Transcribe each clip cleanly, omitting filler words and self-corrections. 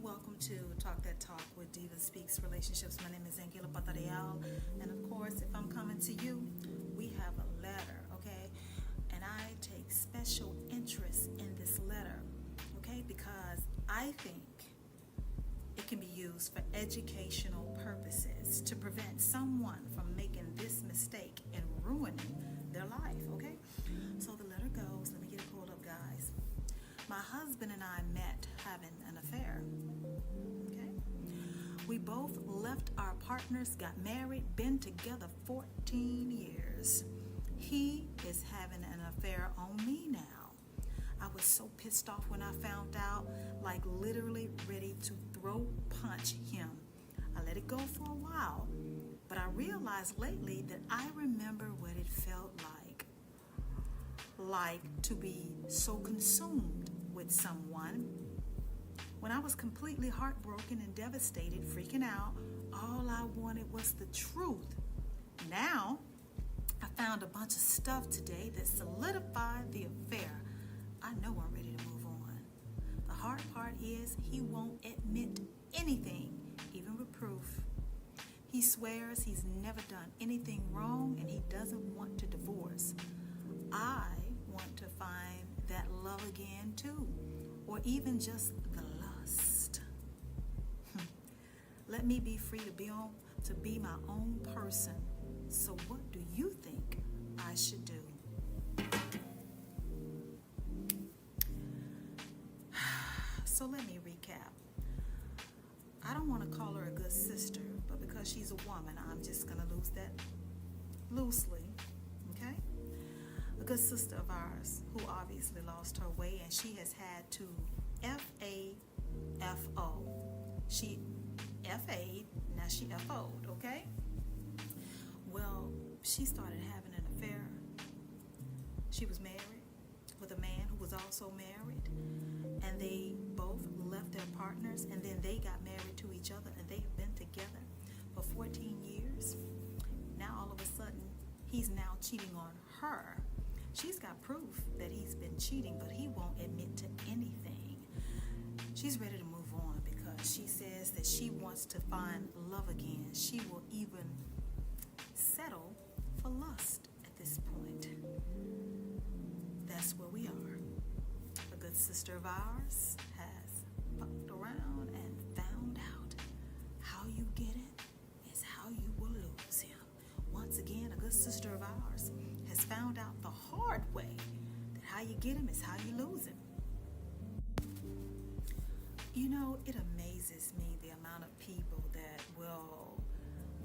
Welcome to Talk That Talk with DivaSpeaks Relationships. My name is AnGala, and of course, if I'm coming to you, we have a letter, okay? And I take special interest in this letter, okay? Because I think it can be used for educational purposes to prevent someone from making this mistake and ruining their life, okay? So the letter goes, let me get it pulled up, guys. My husband and I met having an affair. Okay? We both left our partners, got married, been together 14 years. He is having an affair on me now. I was so pissed off when I found out, like literally ready to throw punch him. I let it go for a while, but I realized lately that I remember what it felt like to be so consumed with someone. When I was completely heartbroken and devastated, freaking out, all I wanted was the truth. Now, I found a bunch of stuff today that solidified the affair. I know I'm ready to move on. The hard part is he won't admit anything, even with proof. He swears he's never done anything wrong and he doesn't want to divorce. I want to find that love again too, or even just the lust. Let me be free to be my own person. So what do you think I should do? So let me recap. I don't want to call her a good sister, but because she's a woman, I'm just going to use that loosely, okay? A good sister of ours who obviously lost her way, and she has had to F-A-F-O. She F-A'd, now she F-O'd, okay? Well, she started having an affair. She was married with a man who was also married, and they both left their partners, and then they got married to each other, and they have been together for 14 years. Now all of a sudden, he's now cheating on her. She's got proof that he's been cheating, but he won't admit to anything. She's ready to move on because she says that she wants to find love again. She will even settle for lust at this point. That's where we are. A good sister of ours has fucked around and found out how you get it is how you will lose him. Once again, a good sister of ours has found out the hard way that how you get him is how you lose him. You know, it amazes me the amount of people that will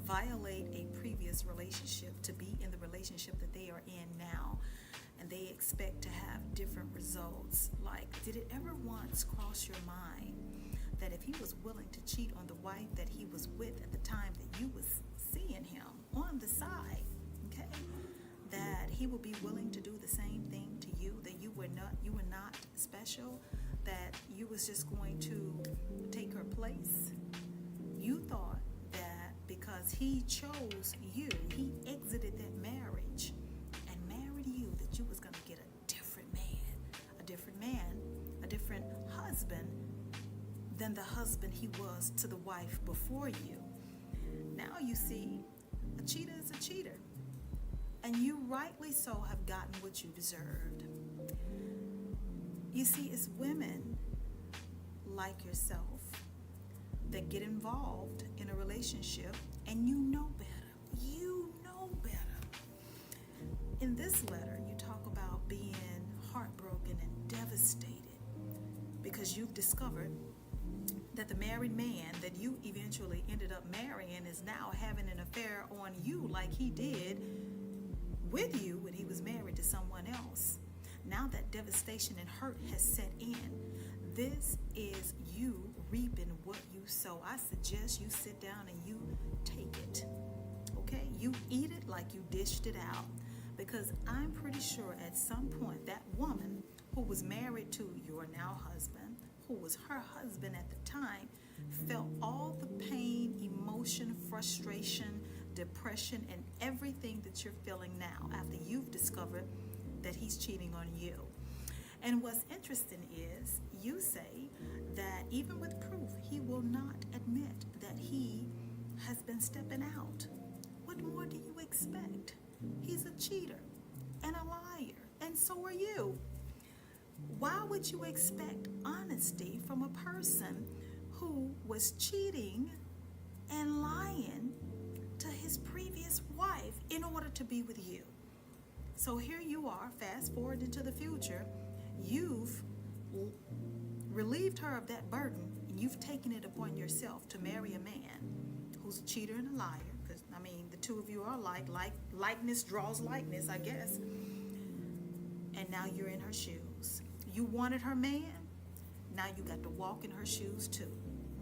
violate a previous relationship to be in the relationship that they are in now, and they expect to have different results. Like, did it ever once cross your mind that if he was willing to cheat on the wife that he was with at the time that you was seeing him on the side, okay, that he would be willing to do the same thing to you, that you were not special, that you was just going to take her place? You thought that because he chose you, he exited that marriage and married you, that you was going to get a different husband than the husband he was to the wife before you. Now you see, a cheater is a cheater, and you rightly so have gotten what you deserved. You see, it's women like yourself that get involved in a relationship and you know better. You know better. In this letter, you talk about being heartbroken and devastated because you've discovered that the married man that you eventually ended up marrying is now having an affair on you like he did with you when he was married to someone else. Now that devastation and hurt has set in. This is you reaping what you sow. I suggest you sit down and you take it. Okay? You eat it like you dished it out. Because I'm pretty sure at some point that woman who was married to your now husband, who was her husband at the time, felt all the pain, emotion, frustration, depression, and everything that you're feeling now after you've discovered that he's cheating on you. And what's interesting is you say that even with proof, he will not admit that he has been stepping out. What more do you expect? He's a cheater and a liar, and so are you. Why would you expect honesty from a person who was cheating and lying to his previous wife in order to be with you? So here you are, fast forward into the future. You've relieved her of that burden, and you've taken it upon yourself to marry a man who's a cheater and a liar. Because, I mean, the two of you are likeness draws likeness, I guess. And now you're in her shoes. You wanted her man, now you got to walk in her shoes too.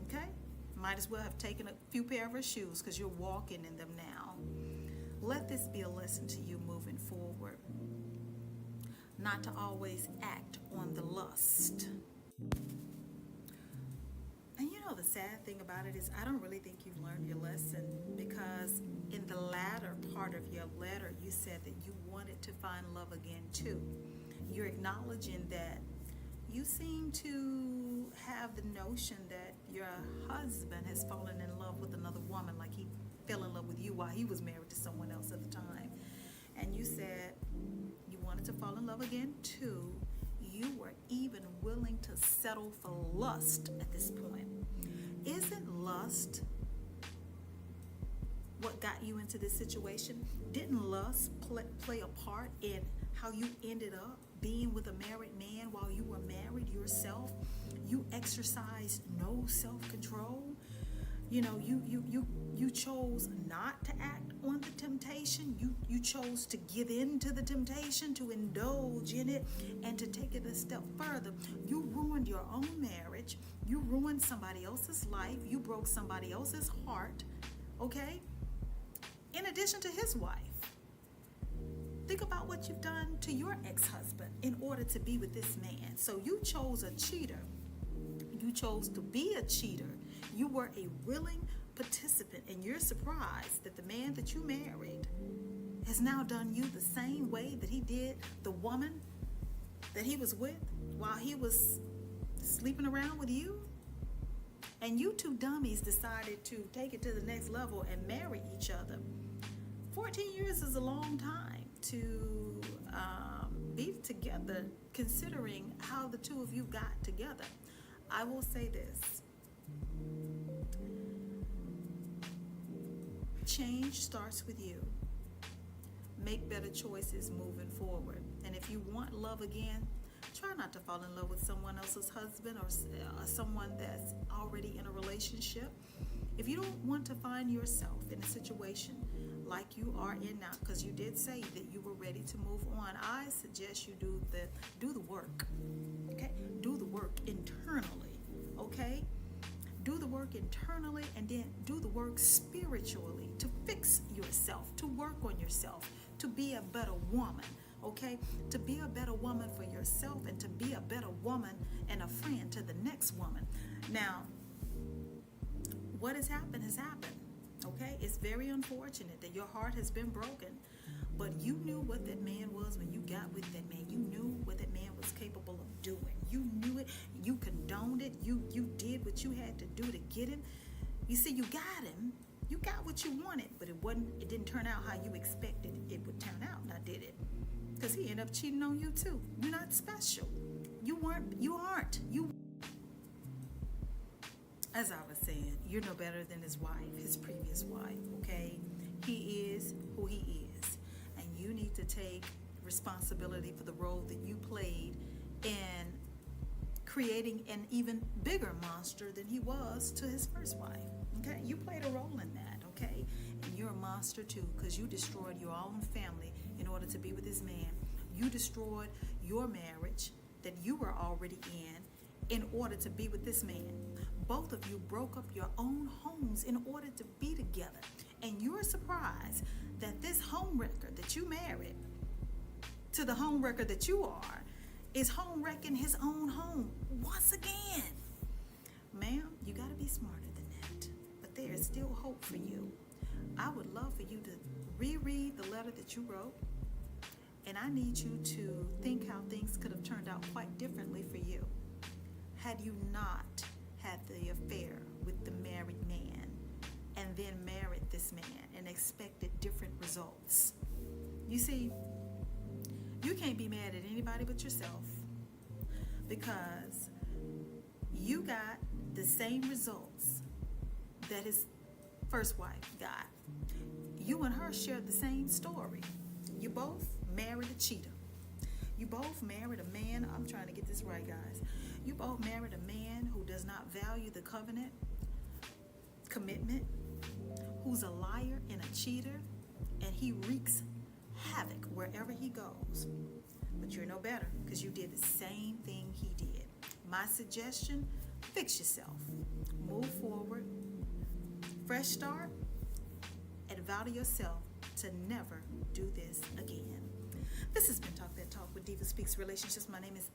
Okay? Might as well have taken a few pair of her shoes because you're walking in them now. Let this be a lesson to you moving forward. Not to always act on the lust. And you know the sad thing about it is I don't really think you've learned your lesson, because in the latter part of your letter you said that you wanted to find love again too. You're acknowledging that you seem to have the notion that your husband has fallen in love with another woman, like he fell in love with you while he was married to someone else at the time. And you said you wanted to fall in love again too. You were even willing to settle for lust at this point. Isn't lust what got you into this situation? Didn't lust play a part in how you ended up being with a married man while you were married yourself? You exercised no self-control. You know, you chose not to act on the temptation. You chose to give in to the temptation, to indulge in it, and to take it a step further. You ruined your own marriage. You ruined somebody else's life. You broke somebody else's heart, okay? In addition to his wife. Think about what you've done to your ex-husband in order to be with this man. So you chose a cheater. You chose to be a cheater. You were a willing participant, and you're surprised that the man that you married has now done you the same way that he did the woman that he was with while he was sleeping around with you. And you two dummies decided to take it to the next level and marry each other. 14 years is a long time to be together, considering how the two of you got together. I will say this. Change starts with you. Make better choices moving forward. And if you want love again, try not to fall in love with someone else's husband or someone that's already in a relationship. If you don't want to find yourself in a situation like you are in now, because you did say that you were ready to move on, I suggest you do the work. Okay? Do the work internally. Okay? Do the work internally, and then do the work spiritually to fix yourself, to work on yourself, to be a better woman, okay? To be a better woman for yourself, and to be a better woman and a friend to the next woman. Now, what has happened, okay? It's very unfortunate that your heart has been broken, but you knew what that man was when you got with that man. You knew what that man was capable of doing. You knew it. You condoned it. You did what you had to do to get him. You see, you got him. You got what you wanted, but it didn't turn out how you expected it would turn out. Now, did it? Because he ended up cheating on you too. You're not special. You aren't. As I was saying, you're no better than his wife, his previous wife, okay? He is who he is. And you need to take responsibility for the role that you played in creating an even bigger monster than he was to his first wife, okay? You played a role in that, okay? And you're a monster too, because you destroyed your own family in order to be with this man. You destroyed your marriage that you were already in order to be with this man. Both of you broke up your own homes in order to be together. And you're surprised that this home wrecker that you married to the home wrecker that you are is home wrecking his own home once again. Ma'am, you got to be smarter than that. But there is still hope for you. I would love for you to reread the letter that you wrote. And I need you to think how things could have turned out quite differently for you had you not had the affair with the married man and then married this man and expected different results. You see, you can't be mad at anybody but yourself, because you got the same results that his first wife got. You and her shared the same story. You both married a cheater. You both married a man, I'm trying to get this right, guys. You both married a man who does not value the covenant, commitment, who's a liar and a cheater, and he wreaks havoc wherever he goes. But you're no better, because you did the same thing he did. My suggestion, fix yourself. Move forward. Fresh start. And vow to yourself to never do this again. This has been Talk That Talk with Diva Speaks Relationships. My name is